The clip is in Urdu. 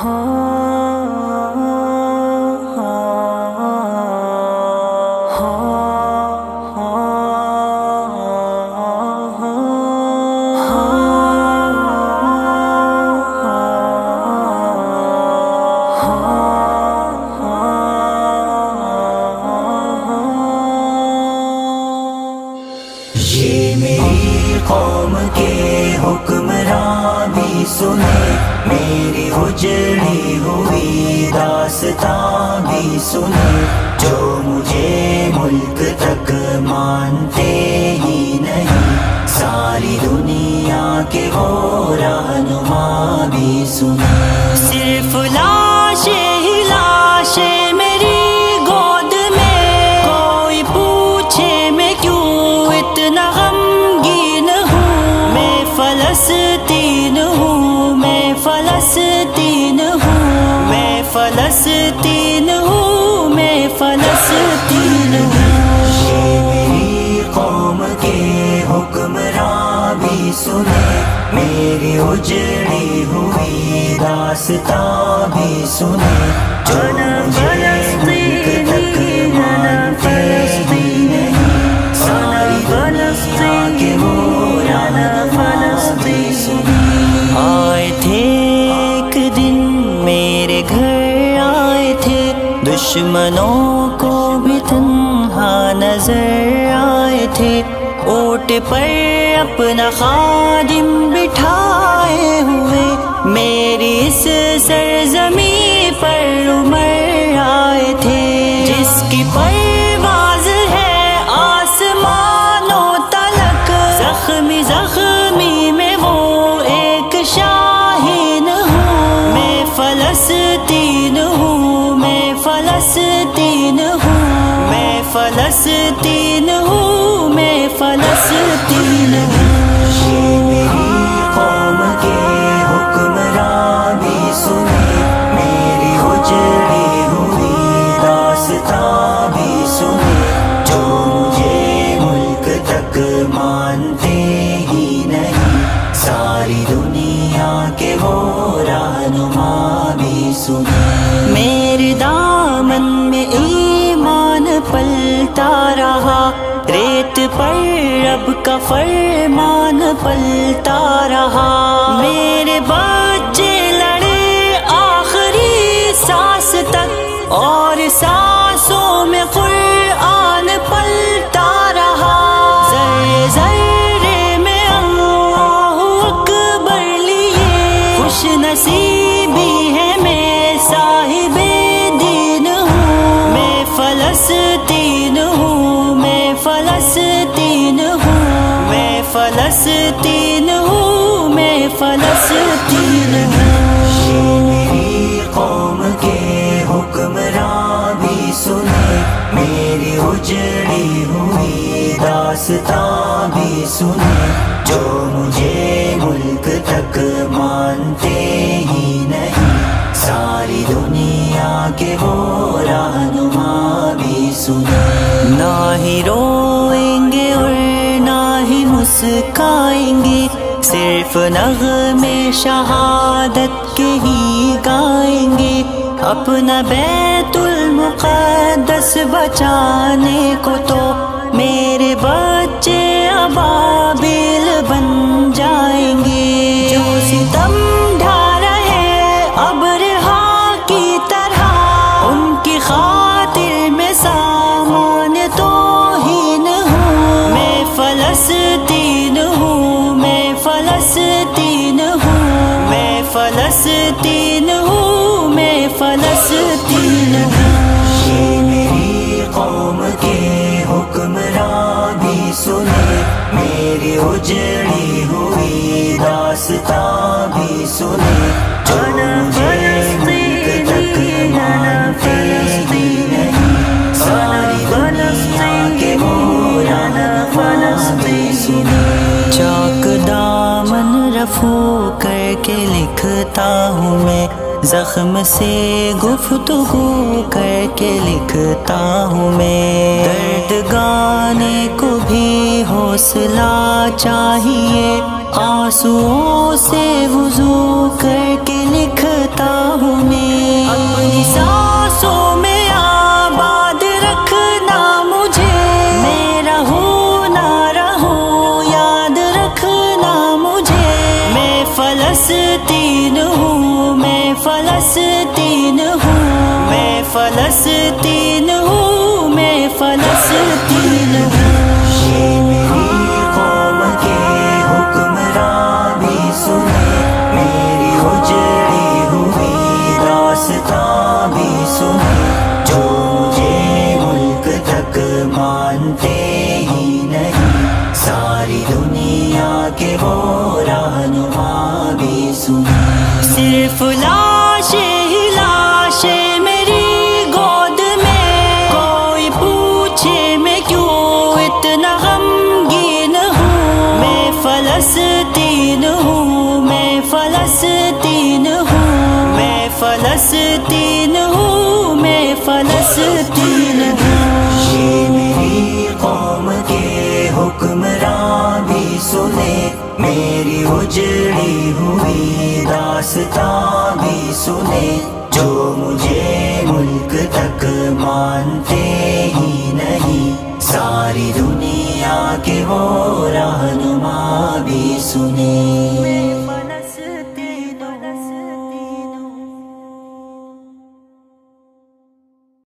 یہ میری قوم کے حکمراں بھی سنے، میری اجڑی ہوئی داستان بھی سنے، جو مجھے ملک تک مانتے ہی نہیں، ساری دنیا کے وہ رہنما بھی سنے۔ صرف لاشیں ہی لاشیں میری گود میں، کوئی پوچھے میں کیوں اتنا غمگین ہوں، میں فلسطین ہوں، میں فلسطین ہوں، میں فلسطین ہوں، میں فلسطین ہوں۔ یہ میری قوم کے حکمراں بھی سنے، میری اجڑی ہوئی داستان بھی سنے، جو مجھے ملک تک مانتے ہی نہیں، ساری دنیا کے وہ رہنما بھی سنے۔ آئے تھے ایک دن میرے گھر، آئے تھے دشمنوں کو بھی تنہا نظر آئے تھے، اونٹ پر اپنا خادم بٹھائے ہوئے، میری اس سرزمین پر عمر آئے تھے، جس کی پرواز ہے آسمانوں تلک، زخمی زخمی میں وہ ایک شاہین ہوں، میں فلسطین ہوں، میں فلسطین ہوں، میں فلسطین ہوں، میں فلسطین ہوں۔ یہ میری قوم کے حکمراں بھی سنے، میری اجڑی ہوئی داستان بھی سنے، جو مجھے ملک تک مانتے ہی نہیں، ساری دنیا کے وہ رہنما بھی سنے۔ میرے دامن میں ایمان پلتا رہا، ریت پر رب کا فرمان پلتا رہا، میرے بچے لڑے آخری سانس تک، اور سانسوں میں قرآن پلتا رہا، ذرے ذرے میں اللہ اکبر لیے، خوش نصیبی ہے میں صاحب دین ہوں، میں فلسطین ہوں، میں فلسطین ہوں، میں فلسطین ہوں، میں فلسطین ہوں۔ یہ میری قوم کے حکمراں بھی سنے، میری اجڑی ہوئی داستان بھی سنے، جو مجھے ملک تک مانتے ہی نہیں، ساری دنیا کے وہ رہنما بھی سنے۔ نہ ہی روئیں گے اور نہ ہی مسکائیں گے، صرف نغمے شہادت کے ہی گائیں گے، اپنا بیت المقدس بچانے کو تو میرے بچے ابابیل بن جائیں گے، جو ستم ڈھا رہے ابرہا کی طرح، ان کی خاطر میں سامان توہین ہوں، میں فلسطین ہوں، میں فلسطین ہوں، میں فلسطین ہوں، میں فلسطین ہوں۔ یہ میری قوم کے حکمراں بھی سنے، میری اجڑی ہوئی داستان بھی سنے، جو مجھے ملک تک مانتے ہی نہیں، ساری دنیا کے وہ رہنما بھی سنے۔ چاک دامن رفو کر کے لکھتا ہوں میں، زخم سے گفتگو کر کے لکھتا ہوں میں، درد گانے کو بھی حوصلہ چاہیے، آنسوؤں سے وضو کر کے لکھتا ہوں میں، اپنی سانسوں میں آباد رکھنا مجھے، میں رہوں نہ رہوں یاد رکھنا مجھے، میں فلسطین ہوں، میں فلسطین ہوں، میں فلسطین ہوں، میں فلسطین ہوں۔ یہ میری قوم کے حکمراں بھی سنے، میری اجڑی ہوئی داستاں بھی سنے، جو مجھے ملک تک مانتے ہی نہیں، ساری دنیا کے وہ رہنما بھی سنے۔ صرف لاشیں ہی لاشیں میری گود میں، کوئی پوچھے میں کیوں اتنا غمگین ہوں، میں فلسطین ہوں، میں فلسطین ہوں، میں فلسطین ہوں، میں فلسطین ہوں۔ یہ میری قوم کے حکمراں بھی سنے، میری اجڑی ہوئی داستاں بھی سنے، جو مجھے ملک تک مانتے ہی نہیں، ساری دنیا کے وہ رہنما بھی سنے۔